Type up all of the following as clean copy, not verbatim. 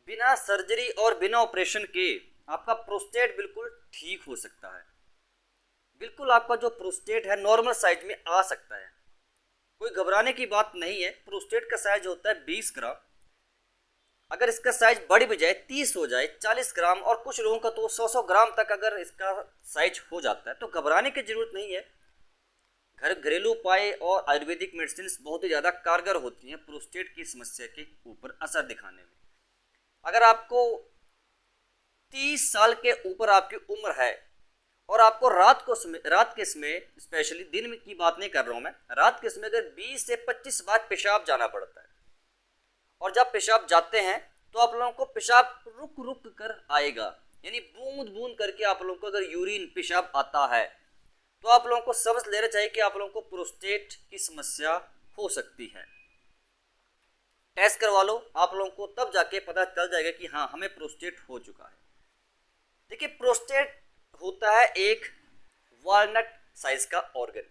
बिना सर्जरी और बिना ऑपरेशन के आपका प्रोस्टेट बिल्कुल ठीक हो सकता है। बिल्कुल आपका जो प्रोस्टेट है नॉर्मल साइज में आ सकता है। कोई घबराने की बात नहीं है। प्रोस्टेट का साइज होता है 20 ग्राम। अगर इसका साइज बढ़ भी जाए 30 हो जाए 40 ग्राम और कुछ लोगों का तो 100 ग्राम तक अगर इसका साइज हो जाता है तो घबराने की जरूरत नहीं है। घरेलू उपाय और आयुर्वेदिक मेडिसिन बहुत ही ज़्यादा कारगर होती हैं प्रोस्टेट की समस्या के ऊपर असर दिखाने में। अगर आपको 30 साल के ऊपर आपकी उम्र है और आपको रात के समय स्पेशली दिन की बात नहीं कर रहा हूँ मैं, रात के समय अगर 20 से 25 बार पेशाब जाना पड़ता है और जब पेशाब जाते हैं तो आप लोगों को पेशाब रुक रुक कर आएगा, यानी बूंद बूंद करके आप लोगों को अगर यूरिन पेशाब आता है तो आप लोगों को समझ लेना चाहिए कि आप लोगों को प्रोस्टेट की समस्या हो सकती है। टेस्ट करवा लो, आप लोगों को तब जाके पता चल जाएगा कि हाँ हमें प्रोस्टेट हो चुका है। देखिए प्रोस्टेट होता है एक वॉलनट साइज का ऑर्गन।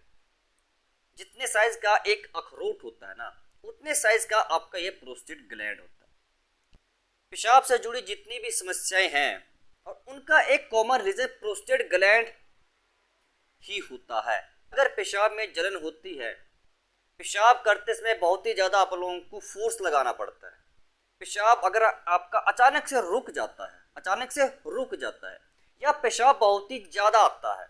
जितने साइज का एक अखरोट होता है ना उतने साइज का आपका ये प्रोस्टेट ग्लैंड होता है। पेशाब से जुड़ी जितनी भी समस्याएं हैं और उनका एक कॉमन रीजन प्रोस्टेट ग्लैंड ही होता है। अगर पेशाब में जलन होती है, पेशाब करते समय बहुत ही ज़्यादा आप लोगों को फोर्स लगाना पड़ता है, पेशाब अगर आपका अचानक से रुक जाता है या पेशाब बहुत ही ज़्यादा आता है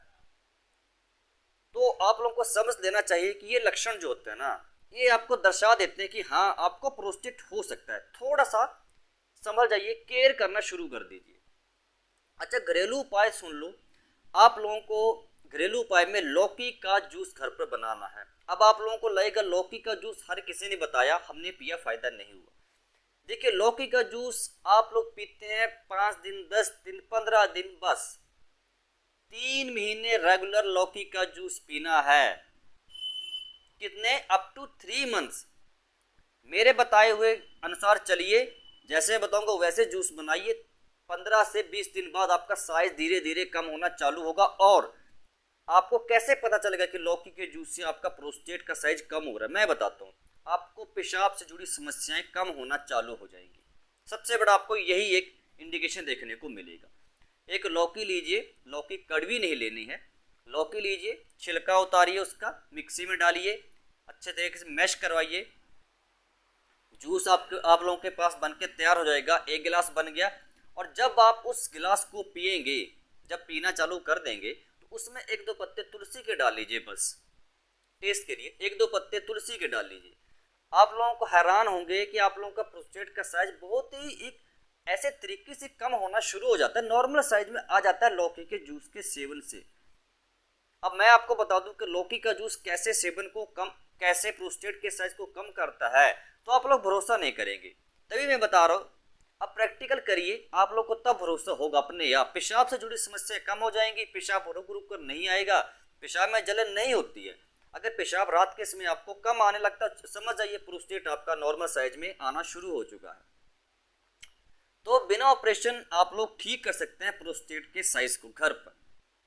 तो आप लोगों को समझ लेना चाहिए कि ये लक्षण जो होते हैं ना ये आपको दर्शा देते हैं कि हाँ आपको प्रोस्टेट हो सकता है। थोड़ा सा समझ जाइए, केयर करना शुरू कर दीजिए। अच्छा घरेलू उपाय सुन लो। आप लोगों को घरेलू उपाय में लौकी का जूस घर पर बनाना है। अब आप लोगों को लगेगा लौकी का जूस हर किसी ने बताया, हमने पिया, फायदा नहीं हुआ। देखिए लौकी का जूस आप लोग पीते हैं 5 दिन 10 दिन 15 दिन, बस 3 महीने रेगुलर लौकी का जूस पीना है। कितने? Up to 3 months. मेरे बताए हुए अनुसार चलिए, जैसे बताऊंगा वैसे जूस बनाइए। 15 से 20 दिन बाद आपका साइज धीरे धीरे कम होना चालू होगा। और आपको कैसे पता चलेगा कि लौकी के जूस से आपका प्रोस्टेट का साइज कम हो रहा है? मैं बताता हूँ। आपको पेशाब से जुड़ी समस्याएं कम होना चालू हो जाएंगी। सबसे बड़ा आपको यही एक इंडिकेशन देखने को मिलेगा। एक लौकी लीजिए, लौकी कड़वी नहीं लेनी है। लौकी लीजिए, छिलका उतारिए, उसका मिक्सी में डालिए, अच्छे तरीके से मैश करवाइए। जूस आप लोगों के पास बन के तैयार हो जाएगा। 1 गिलास बन गया और जब आप उस गिलास को पिएंगे, जब पीना चालू कर देंगे तो उसमें 1-2 पत्ते तुलसी के डाल लीजिए। बस टेस्ट के लिए 1-2 पत्ते तुलसी के डाल लीजिए। आप लोगों को हैरान होंगे कि आप लोगों का प्रोस्टेट का साइज बहुत ही एक ऐसे तरीके से कम होना शुरू हो जाता है, नॉर्मल साइज में आ जाता है लौकी के जूस के सेवन से। अब मैं आपको बता दूं कि लौकी का जूस कैसे सेवन को कम, कैसे प्रोस्टेट के साइज को कम करता है, तो आप लोग भरोसा नहीं करेंगे। तभी मैं बता रहा हूँ, अब प्रैक्टिकल करिए, आप लोग को तब भरोसा होगा अपने आप। पेशाब से जुड़ी समस्या कम हो जाएंगी, पेशाब रुक रुक कर नहीं आएगा, पेशाब में जलन नहीं होती है। अगर पेशाब रात के समय आपको कम आने लगता समझ जाइए प्रोस्टेट आपका नॉर्मल साइज में आना शुरू हो चुका है। तो बिना ऑपरेशन आप लोग ठीक कर सकते हैं प्रोस्टेट के साइज को घर पर।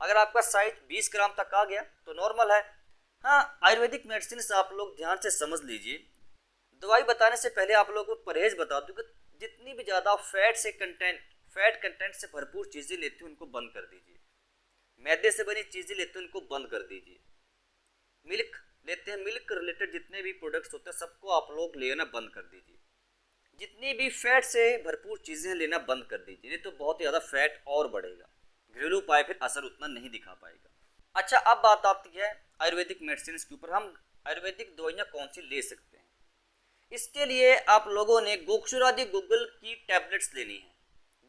अगर आपका साइज 20 ग्राम तक आ गया तो नॉर्मल है। हाँ आयुर्वेदिक मेडिसिन से आप लोग ध्यान से समझ लीजिए। दवाई बताने से पहले आप लोगों को परहेज बता दूं कि जितनी भी ज़्यादा फैट कंटेंट से भरपूर चीज़ें लेते हैं उनको बंद कर दीजिए। मैदे से बनी चीज़ें लेते हैं उनको बंद कर दीजिए। मिल्क लेते हैं, मिल्क रिलेटेड जितने भी प्रोडक्ट्स होते हैं सबको आप लोग लेना बंद कर दीजिए। जितनी भी फैट से भरपूर चीज़ें लेना बंद कर दीजिए, नहीं तो बहुत ही ज़्यादा फैट और बढ़ेगा। घरेलू उपाय फिर असर उतना नहीं दिखा पाएगा। अच्छा अब बात आती है आयुर्वेदिक मेडिसिन के ऊपर। हम आयुर्वेदिक दवाइयाँ कौन सी ले सकते हैं? इसके लिए आप लोगों ने गोक्षुरादि गुग्गल की टैबलेट्स लेनी है।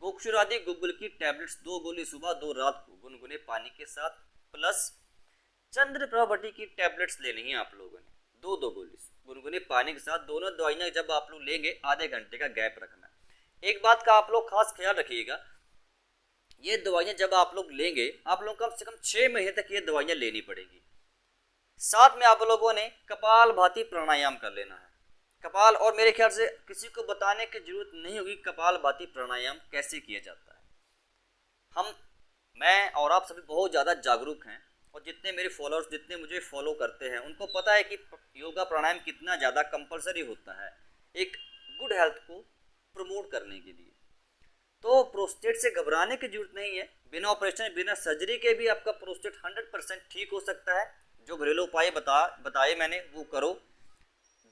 गोक्षुरादि गुग्गल की टैबलेट्स 2 गोली सुबह 2 रात को गुनगुने पानी के साथ, प्लस चंद्रप्रभावती की टैबलेट्स लेनी है आप लोगों ने 2 गोली गुनगुने पानी के साथ। दोनों दवाइयाँ जब आप लोग लेंगे आधे घंटे का गैप रखना। एक बात का आप लोग खास ख्याल रखिएगा, ये दवाइयाँ जब आप लोग लेंगे आप लोग कम से कम 6 महीने तक ये दवाइयाँ लेनी पड़ेगी। साथ में आप लोगों ने कपाल भाती प्राणायाम कर लेना है। कपाल, और मेरे ख्याल से किसी को बताने की जरूरत नहीं होगी कपाल भाती प्राणायाम कैसे किया जाता है। मैं और आप सभी बहुत ज़्यादा जागरूक हैं और जितने मेरे फॉलोअर्स, जितने मुझे फॉलो करते हैं उनको पता है कि योगा प्राणायाम कितना ज़्यादा कंपलसरी होता है एक गुड हेल्थ को प्रमोट करने के लिए। तो प्रोस्टेट से घबराने की जरूरत नहीं है। बिना ऑपरेशन बिना सर्जरी के भी आपका प्रोस्टेट 100% ठीक हो सकता है। जो घरेलू उपाय बताए मैंने वो करो,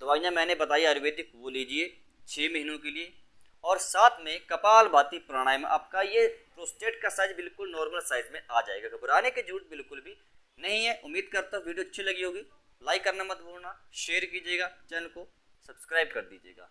दवाइयाँ मैंने बताई आयुर्वेदिक वो लीजिए 6 महीनों के लिए, और साथ में कपालभाति प्राणायाम, आपका ये प्रोस्टेट का साइज बिल्कुल नॉर्मल साइज में आ जाएगा। घबराने की जरूरत बिल्कुल भी नहीं है। उम्मीद करता हूँ वीडियो अच्छी लगी होगी। लाइक करना मत भूलना, शेयर कीजिएगा, चैनल को सब्सक्राइब कर दीजिएगा।